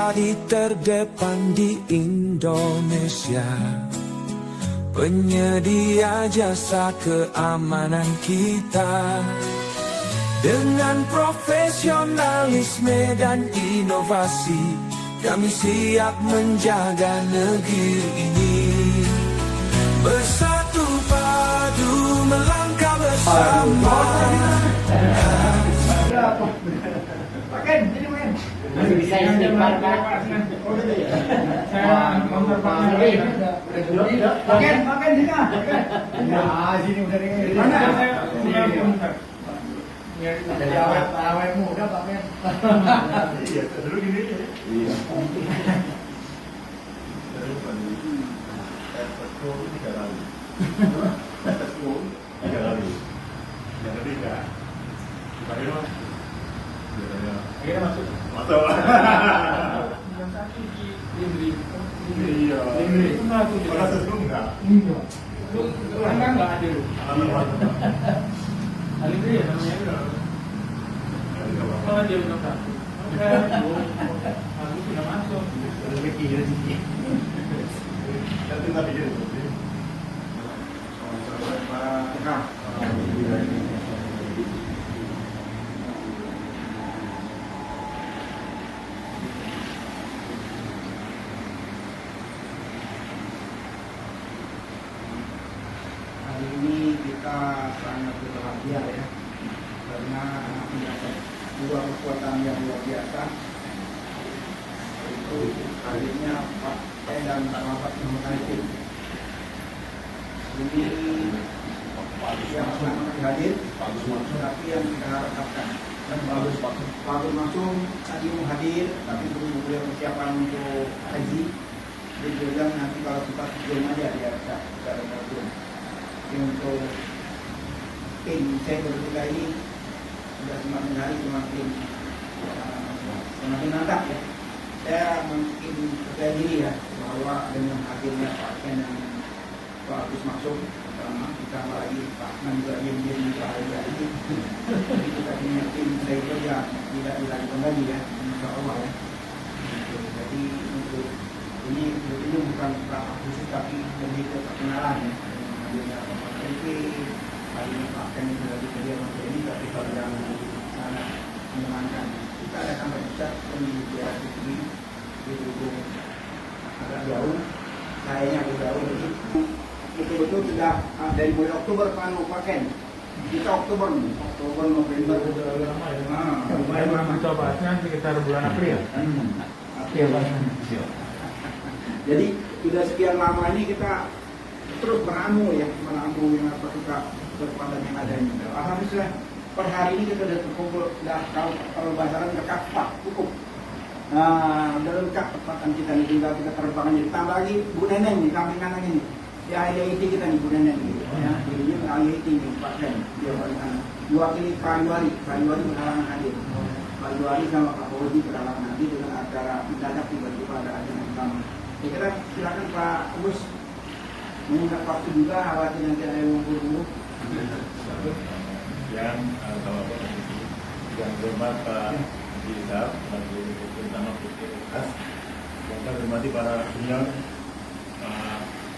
menjadi terdepan di Indonesia, penyedia jasa keamanan kita. Dengan profesionalisme dan inovasi, kami siap menjaga negeri ini. Bersatu padu melangkah bersama. Pakai, jadi main. Masih bisa istighfar, Pak. Saya motor Pak Mali. Pakai sini. Ya, sini udah di mana? Jadi awet muda Pak Men. Iya, dulu gini. Iya. Tiga kali. Yang ketiga, dipakai mas. Akhirnya masuk. Masuk. Yang satu di Indri. Iya. Indri. Pernah sebelum enggak? Enggak. Lu enggak ada lu. Indri ya namanya. Oh dia udah satu. Aku sudah masuk. Rezeki. Nanti tak pikir. Hari ini kita sangat berbahagia ya, karena ada dua kekuatan yang luar biasa, itu hadirnya Pak dan Bapak Muhammad. Ini yang sangat hadir, tapi yang kita harapkan dan bagus langsung tadi mau hadir, tapi belum boleh persiapan untuk haji. Dia bilang nanti kalau kita belum aja dia ada belum. Untuk tim saya bertiga ini sudah semakin hari semakin mantap ya. Saya mungkin percaya diri ya bahwa dengan hadirnya Pak Ken dan Pak Agus masuk, kita lagi Pak Man juga diam-diam di hari ini. Jadi kita punya tim saya kerja tidak dilakukan lagi ya, insya Allah ya. Jadi untuk ini bukan Pak khusus tapi lebih ke perkenalan ya. Jadi hari ini Pak Ken sudah bekerja untuk ini, tapi kalau yang sangat menyenangkan kita ada sampai besar di daerah Sigi di hubung agak jauh, kayaknya agak jauh, jadi betul-betul sudah dari mulai Oktober Pak Ken. Kita Oktober November udah lama ya. Lumayan lama cobanya sekitar bulan April. April. Jadi sudah sekian lama ini kita terus meramu yang apa kita kepada yang ada ini. Alhamdulillah per hari ini kita sudah terkumpul, sudah kalau bahasa dekat Pak cukup. Nah, udah lengkap tempatan kita nih, tinggal kita terbang aja. Tambah lagi Bu Neneng di samping kanan ini. Ya IIT kita nih Bu Neneng gitu. Ya, jadinya IIT nih Pak Ken. Dia paling kanan. Diwakili Pak Yuari berhalangan hadir. Pak Yuari sama Pak Boji berhalangan hadir dengan acara mendadak tiba-tiba ada acara yang sama. Saya kira silakan Pak Agus. Mengingat waktu juga, khawatir nanti ada yang buru-buru. Yang yang hormat Pak Rizal, sebagai utama Puskesmas, yang saya hormati para senior,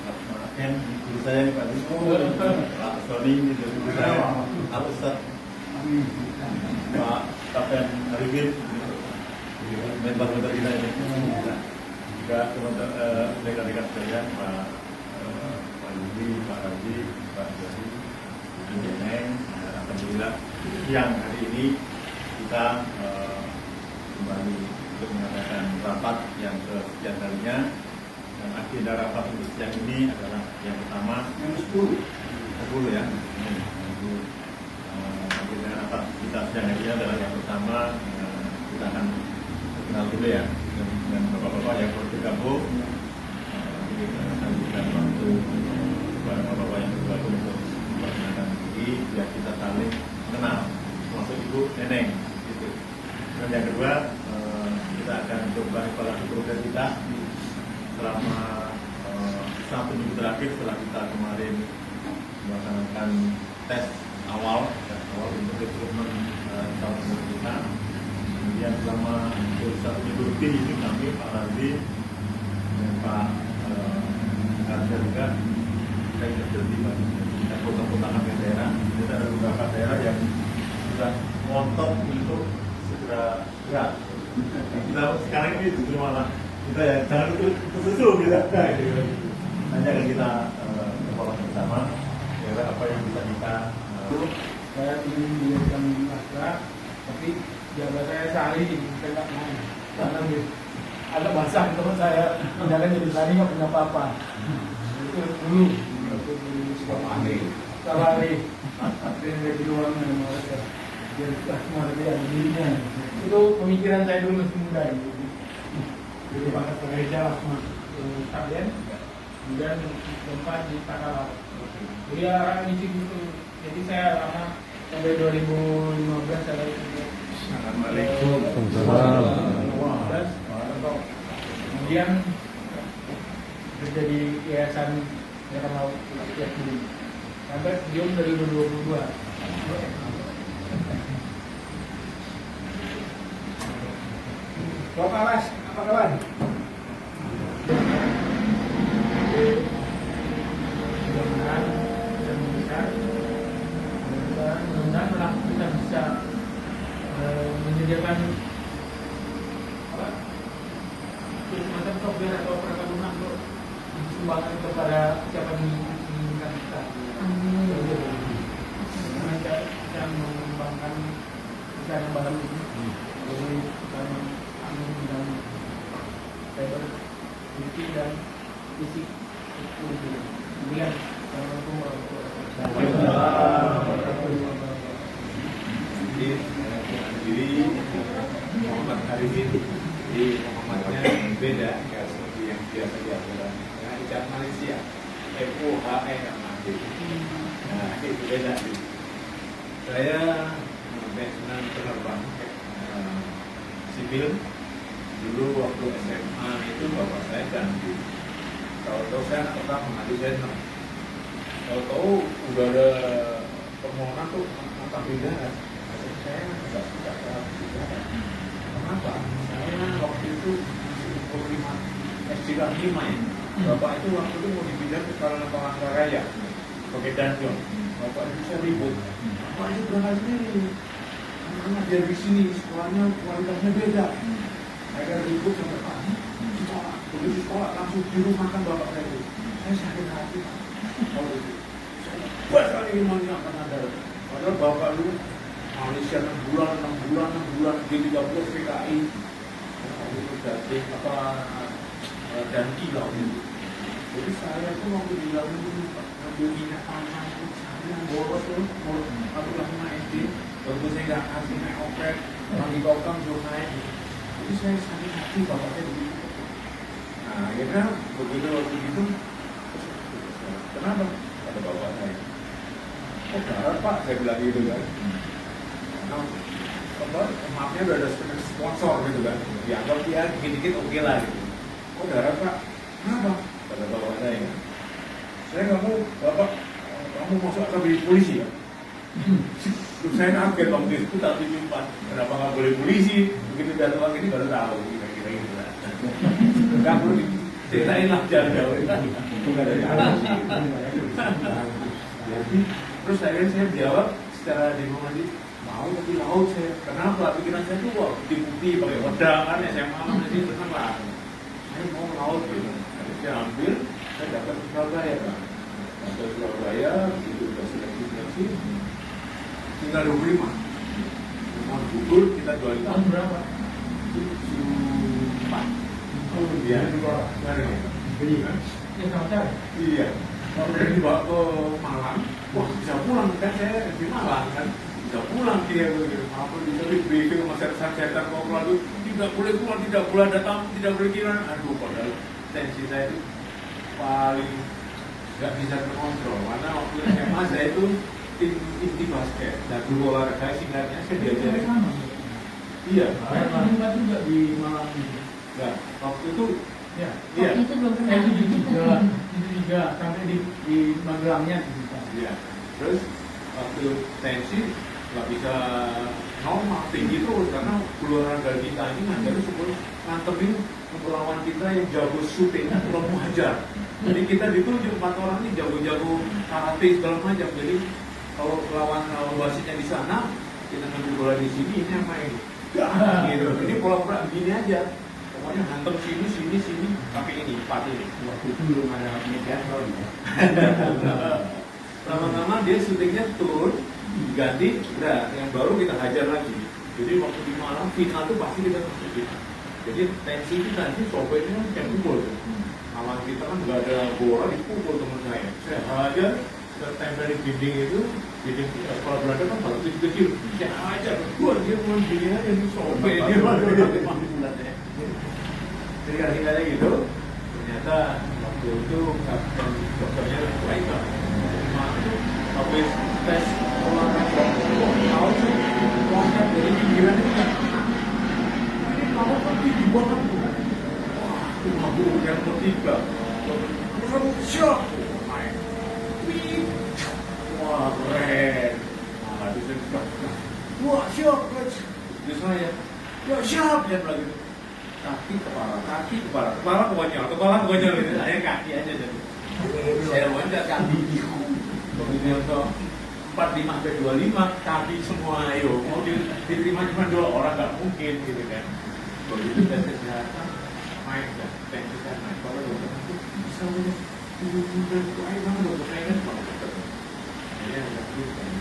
Pak Ken, guru saya nih Pak Rizko, Pak Sony, guru saya, Pak Ustadz, Pak Kapten Arifin, member-member kita ini, juga teman-teman rekan-rekan sekalian, Pak Yudi, Pak Haji, Pak Jari, Bu Neneng. Alhamdulillah siang hari ini kita kembali untuk mengadakan rapat yang kesekian kalinya, dan agenda rapat untuk siang ini adalah yang pertama Yang 10 ya. Agenda rapat kita siang ini adalah yang pertama, kita akan kenal dulu ya dengan bapak-bapak yang bergabung. Kita akan berikan waktu kepada bapak-bapak yang bergabung untuk memperkenalkan diri biar kita saling mengenal, termasuk Ibu Neneng gitu. Dan yang kedua, kita akan coba evaluasi program kita selama 1 minggu terakhir setelah kita kemarin melaksanakan tes awal untuk rekrutmen tahun kita. Kemudian selama satu minggu lebih ini kami Pak Radli dan Pak Arja juga saya terjadi kita kota-kotakan ke daerah. Jadi ada beberapa daerah yang sudah ngotot untuk segera gerak. Kita sekarang ini justru malah kita ya jangan susu gitu. Hanya akan kita evaluasi bersama kira apa yang bisa kita Saya ingin menjadikan masker, tapi jabat saya sehari saya nggak mau. Karena ada basah teman saya, jangan jadi sehari nggak punya apa-apa. Itu dulu. Sekali. Dan dari luar mereka. Biar semua ada dirinya. Itu pemikiran saya dulu masih muda ini. Jadi banget gereja sama kalian. Kemudian tempat di Takalar. Jadi orang ngisi gitu. Jadi saya lama sampai 2015 saya Assalamualaikum. Kemudian terjadi yayasan Yayasan Laut Rakyat Bumi sampai Juni 2022. Bapak Mas, apa kabar? Mudah-mudahan bisa membesar, mudah-mudahan lah kita bisa menyediakan apa semacam software atau peralatan untuk sumbangan kepada siapa yang menginginkan kita. Karena kita mengembangkan perusahaan yang baru ini, jadi kita amin dan cyber security dan fisik itu. Kemudian assalamualaikum warahmatullahi wabarakatuh. Jadi diri Muhammad Arifin di Muhammadnya beda ya seperti yang biasa diaturkan dengan ucap Malaysia FOHE namanya. Nah itu beda. Saya pensiunan penerbang sipil. Dulu waktu SMA itu bapak saya ganti. Tahu-tahu saya anak pertama, adik saya 6. Tahu-tahu udah ada permohonan tuh mata pidana. Saya nggak suka pidana. Kenapa? Saya waktu itu masih umur 5 SD 5 ya. Bapak itu waktu itu mau dipindah ke Sarana Palangkaraya pakai danjon. Bapak itu saya ribut. Bapak itu berangkat sendiri. Anak-anak biar di sini sekolahnya kualitasnya beda. Saya ribut sampai pagi. Sekolah, begitu sekolah langsung di rumah kan bapak saya itu. Saya sakit hati. Kalau itu, saya buat kali ini mengingatkan ada. Padahal bapak dulu Malaysia 6 bulan, G30 PKI, itu dari apa dan kilo itu. Jadi saya tuh waktu di dalam itu ngambil minyak tanah itu saya boros tuh, aku langsung naik SD, waktu saya nggak kasih naik opek, orang di kokang suruh naik. Jadi saya sakit hati bapak saya begitu. Nah akhirnya begitu waktu itu, kenapa? Kata bapak saya, oh darat pak, saya bilang gitu kan. Nah, apa, maafnya udah ada sponsor gitu kan, dianggap ya dikit-dikit oke lah gitu. Oh darat pak, kenapa? Kata bapak saya nggak mau, bapak, kamu masuk akademi polisi ya? Terus saya kaget waktu itu tak jumpa, kenapa nggak boleh polisi? Begitu datang lagi ini baru tahu kira-kira gitu lah. Nggak perlu diceritain lah jauh-jauh kan. Jadi terus akhirnya saya jawab secara diplomasi, mau tapi laut saya. Kenapa? Pikiran saya tuh wah bukti pakai pedang kan SMA masih kenapa? Saya mau laut gitu. Jadi saya ambil, saya dapat ke Surabaya kan. Dapat Surabaya, itu udah seleksi. Tinggal 25. Mau gugur kita jual itu. Tahun berapa? 4. Oh iya. Ya sama saya. Iya. Kalau dibawa ke Malang, wah bisa pulang kan saya di Malang kan. Bisa pulang dia begitu. Apa bisa di briefing sama setan kopral itu tidak boleh keluar, tidak boleh datang, tidak boleh kira. Aduh, padahal tensi saya itu paling nggak bisa terkontrol. Karena waktu SMA saya itu tim inti basket dan guru olahraga singkatnya saya diajarin. Iya. Saya terlibat juga di Malang ini. Nah, waktu itu Ya. iya. Waktu itu belum pernah. Itu juga sampai di Magelangnya juga. Iya. Terus waktu tensi nggak bisa normal tinggi terus karena olahraga kita ini ngajarin supaya ngantemin lawan kita yang jago syuting belum hajar. Jadi kita ditunjuk 4 orang ini jago-jago karate segala macam. Jadi kalau lawan wasitnya di sana, kita ngambil bola di sini, ini apa ini? Gitu. Ini pola-pola begini aja. Pokoknya hantem sini, tapi ini 4 ini. Waktu itu belum ada mediator ya. Lama-lama dia syutingnya turun, ganti, udah yang baru kita hajar lagi. Jadi waktu di malam final tuh pasti kita masukin. Jadi tensi itu nanti sobeknya yang pukul. Lawan kita kan nggak ada bola dipukul teman saya hajar, kita tempel di dinding itu, dinding sekolah Belanda kan baru kecil-kecil. Saya hajar, gua dia mau begini aja nih sobek dia baru. Jadi kali-kali gitu, ternyata waktu itu kapten dokternya lain lah. Habis tes olahraga, tahu sih, loncat dari pinggiran itu. Ini kalau pergi di bawah tuh, wah, itu mabuk yang ketiga. Terus shock, main, wah keren. Nah, itu saya wah shock, itu saya, ya siap dia bilang gitu. Kaki kepala konyol gitu. Saya kaki aja jadi. Saya loncat kaki. Begitu untuk 45-25 kaki semua ayo mau diterima cuma 2 orang nggak mungkin gitu kan. Begitu tes kesehatan main kan, tes kesehatan main kalau dokter itu bisa udah ayo bang dokter saya kan dokter. Saya udah kan.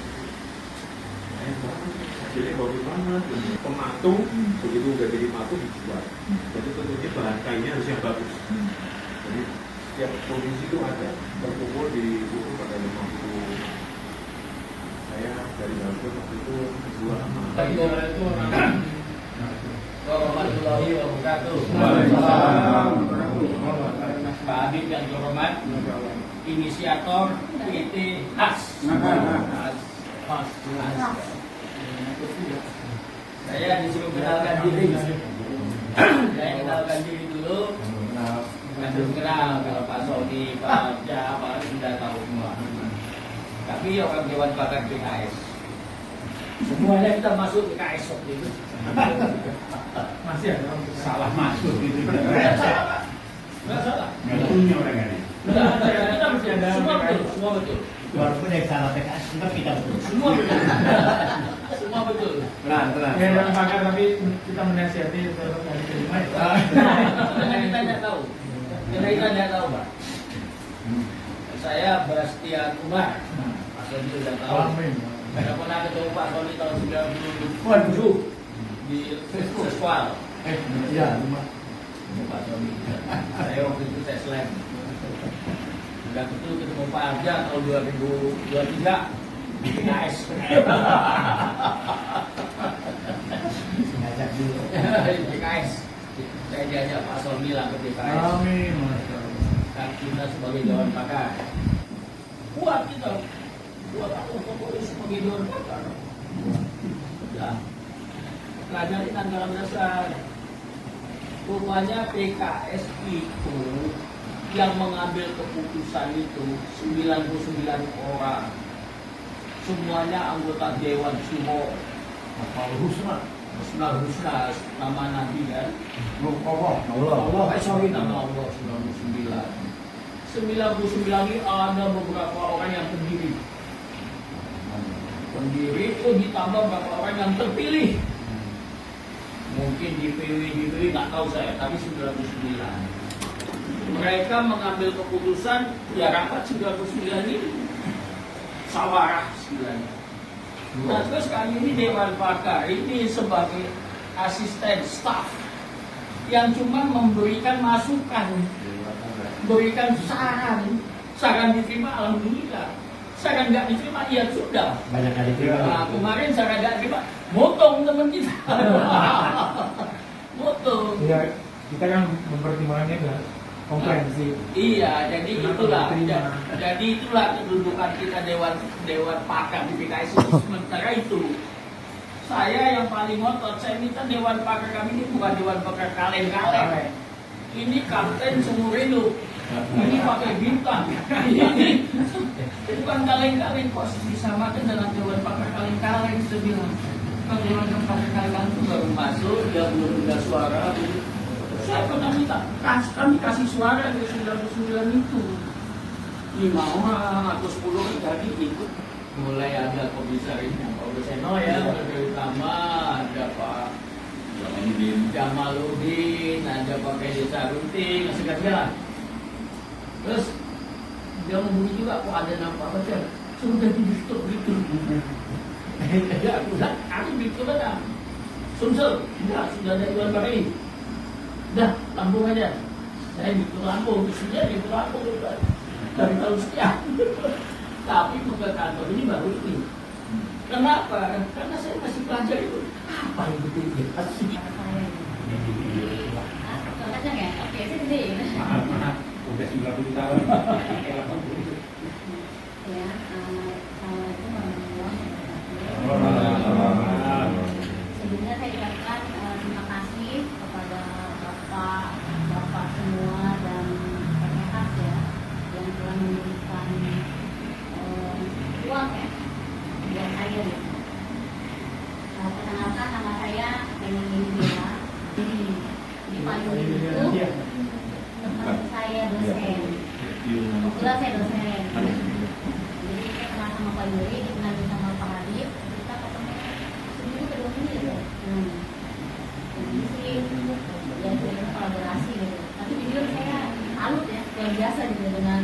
Saya banget, hasilnya bagus banget. Pematung begitu udah jadi matung dijual. Jadi tentunya bahan kainnya harus yang bagus. Jadi setiap posisi itu ada berkumpul di buku pada 50. Saya dari Bangkok waktu itu dua sama Itu warahmatullahi wabarakatuh. Waalaikumsalam. Pak Habib yang terhormat, inisiator PT HAS. Saya disuruh kenalkan diri. Saya kenalkan diri dulu. Kan belum kenal kalau Pak Sony, Pak Ja, Pak sudah tahu semua. Tapi orang Dewan Pakar PKS, semuanya kita masuk PKS waktu itu. Masih ada orang Salah masuk gitu. Nggak salah. nggak punya orang ini. Nggak ada. Kita mesti ada. Semua betul. Walaupun yang salah PKS, tetap kita betul. Semua betul. Semua betul. Tenang. Ya dalam pakar tapi kita menasihati tetap nggak diterima ya. Karena kita tidak tahu. Karena kita tidak tahu, Pak. Saya Bastian Umar. Pak Sony sudah tahu. Amin. Saya pernah ketemu Pak Sony tahun 97 Waduh. di Seskual. Iya, cuma Pak Sony. Saya waktu itu tes lab. Sudah itu ketemu Pak Arja tahun 2023 di PKS. Ngajak dulu. Di PKS. Saya diajak Pak Sony lah ke PKS. amin. Masya Allah. Dan kita sebagai Dewan Pakar. Kuat kita. Kuat aku sebagai Dewan Pakar. Ya. Pelajari anggaran dasar. Rupanya PKS itu yang mengambil keputusan itu 99 orang. Semuanya anggota Dewan Sumo. Husna, nama Nabi kan? Allah. Sorry, nama Allah 99. 99 ini ada beberapa orang yang pendiri. Itu ditambah beberapa orang yang terpilih. Mungkin DPW nggak tahu saya, tapi 99. Mereka mengambil keputusan, ya rapat 99 ini sawarah istilahnya. Nah terus kali ini Dewan Pakar ini sebagai asisten staff yang cuma memberikan masukan, memberikan saran diterima alhamdulillah, saran nggak diterima ya sudah. Banyak kali terima. Nah, kemarin saran nggak diterima, motong teman kita, motong. Ya, kita kan mempertimbangkannya kan komprehensif. Iya, jadi itulah, Diterima. jadi itulah kedudukan kita Dewan Pakar di PKS itu. Sementara itu, saya yang paling ngotot, saya minta Dewan Pakar kami ini bukan Dewan Pakar kaleng-kaleng. Ini kapten seumur hidup. Ini pakai bintang. Ini bukan kaleng-kaleng, kok disamakan dalam Dewan Pakar kaleng-kaleng, saya bilang. Kalau pakai kartu baru masuk, dia belum punya suara. Saya pernah minta, kami kasih suara dari 99 itu. 5 orang atau 10 jadi ikut. Mulai ada komisarisnya, Pak Beseno ya, dari utama, ada Pak Jamaludin, ada Pak Pedi Sarunting, sekian. Terus dia ngomong juga, kok ada nama Pak Beseno, sudah di stop gitu. Ya, aku bikin ada Sumsel, enggak, sudah ada Iwan Bakri. Udah, Lampung aja. Saya bikin Lampung, sudah bikin Lampung dari tahun sekian. Tapi buka kantor ini baru ini. Kenapa? Karena saya masih belajar itu. Apa yang betul dia kasih? Contohnya nggak? Oke, saya gede ya. Udah 90 tahun. Ya, Assalamualaikum warahmatullahi Oh, Sebelumnya saya ucapkan terima kasih kepada Bapak semua dan PKH ya yang telah memberikan uang ya buat saya ya. Perkenalkan nama saya Eni Bella. Di payung itu teman saya dosen. Kebetulan saya dosen. Jadi saya kenal sama Pak Yuri, kenal sama Pak Hadid, kita ketemu seminggu ke 2 minggu ya. Jadi sih ya kita kolaborasi gitu. Tapi jujur saya salut ya, luar biasa gitu dengan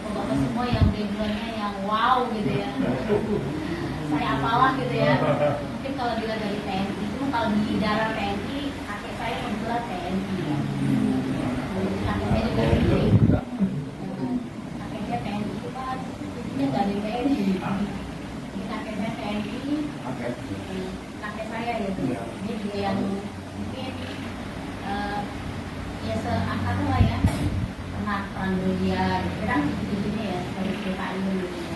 bapak semua yang backgroundnya yang wow gitu ya. Saya apalah gitu ya. Mungkin kalau dilihat dari TNI itu kalau di daerah TNI kakek saya kebetulan TNI. Kakek saya juga TNI. Kakek saya TNI itu kan ini nggak ada TNI. Jadi kakek saya TNI. Kakek saya gitu. Dia juga yang mungkin ya seangkatan lah ya. Pernah perang dunia. Kita kan gitu-gitunya ya dari PKI gitu ya.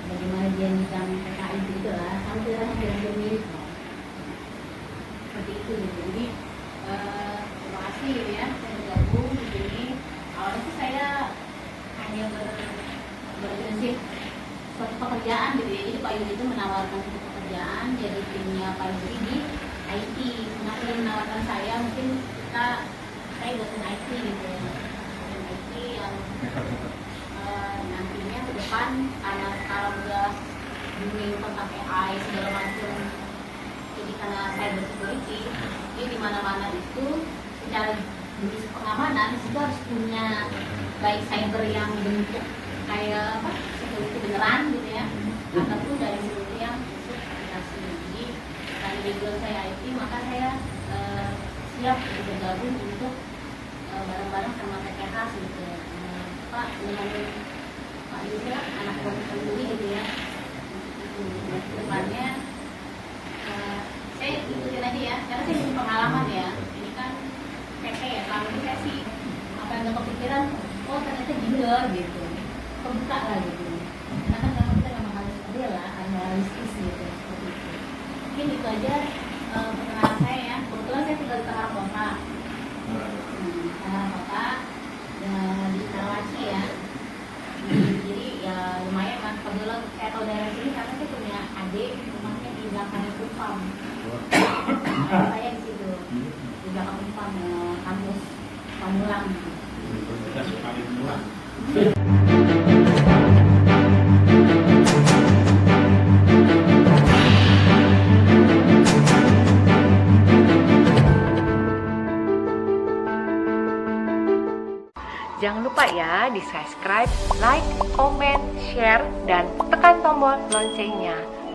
Bagaimana dia bidang PKI gitu lah, sama kita hampir mirip seperti itu gitu. Jadi terima kasih gitu ya, saya bergabung di sini. Awalnya sih saya hanya berprinsip suatu pekerjaan gitu ya. Jadi Pak Yudi itu menawarkan suatu pekerjaan, jadi timnya Pak Yudi di IT. Kenapa dia menawarkan saya? Mungkin saya dosen IT gitu ya, dosen IT yang nantinya ke depan karena sekarang udah booming tentang AI segala macam, jadi karena cyber security, jadi di mana-mana itu secara jenis pengamanan itu harus punya baik cyber yang bentuk kayak apa security beneran gitu ya, ataupun dari security yang untuk aplikasi. Jadi dari background saya IT, maka saya siap bergabung untuk bareng-bareng sama PKH gitu ya. Pak dengan Pak Yusra anak profesor Yuri gitu ya. Depannya saya ikutin aja ya, karena saya punya pengalaman ya. Ini kan PP ya, kalau ini saya sih apa yang nggak kepikiran, oh ternyata bener gitu, kebuka lah gitu. Karena kan memang kita memang harus adil lah, realistis gitu seperti itu. Mungkin itu aja perkenalan saya ya. Kebetulan saya tinggal di Tangerang Kota. Tangerang Kota di Karawaci ya. Jadi ya lumayan kan. Kebetulan saya tahu daerah sini karena saya punya adik rumahnya di belakang Kupang. Saya di situ di belakang Kupang kampus Pamulang. Jangan lupa ya di subscribe, like, comment, share, dan tekan tombol loncengnya.